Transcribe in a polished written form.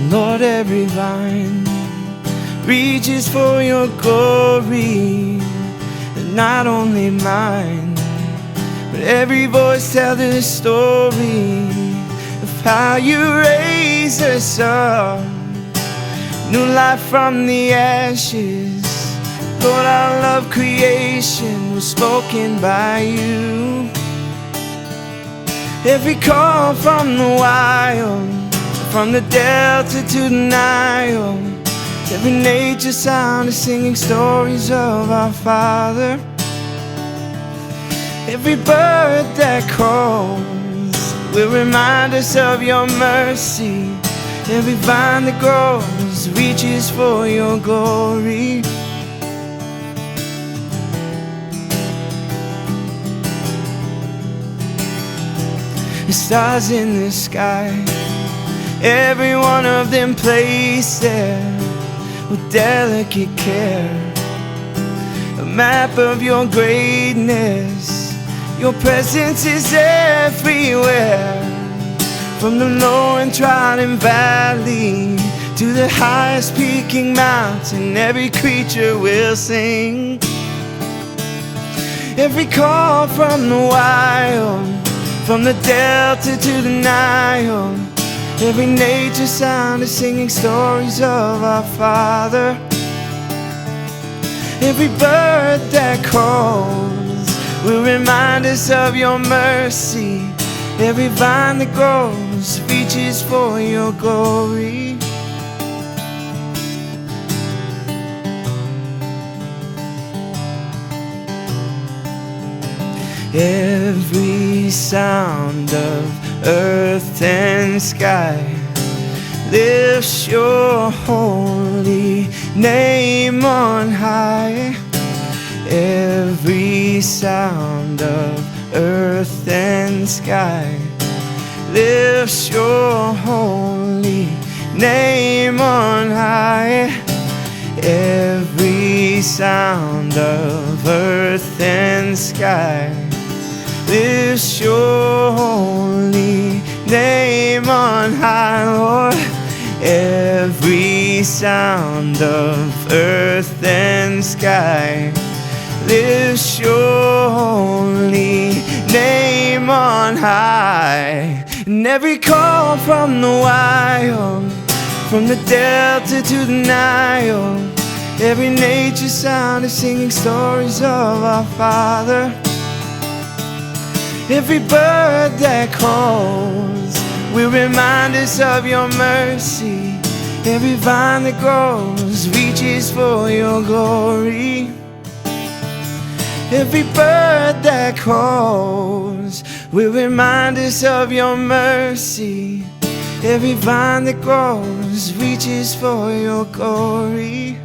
Lord, every vine reaches for your glory, and not only mine, but every voice tells the story of how you raise us up, new life from the ashes. Lord, our love creation was spoken by you. Every call from the wild, from the delta to the Nile, every nature sound is singing stories of our Father. Every bird that calls will remind us of your mercy. Every vine that grows reaches for your glory. The stars in the sky, every one of them placed there with delicate care, a map of your greatness. Your presence is everywhere, from the low and trodden valley to the highest peaking mountain. Every creature will sing. Every call from the wild, from the delta to the Nile, every nature sound is singing stories of our Father. Every bird that calls will remind us of your mercy. Every vine that grows reaches for your glory. Every sound of earth and sky lifts your holy name on high. Every sound of earth and sky lifts your holy name on high. Every sound of earth and sky lifts your holy name on high, Lord. Every sound of earth and sky lifts your holy name on high. And every call from the wild, from the delta to the Nile, every nature sound is singing stories of our Father. Every bird that calls will remind us of your mercy. Every vine that grows reaches for your glory. Every bird that calls will remind us of your mercy. Every vine that grows reaches for your glory.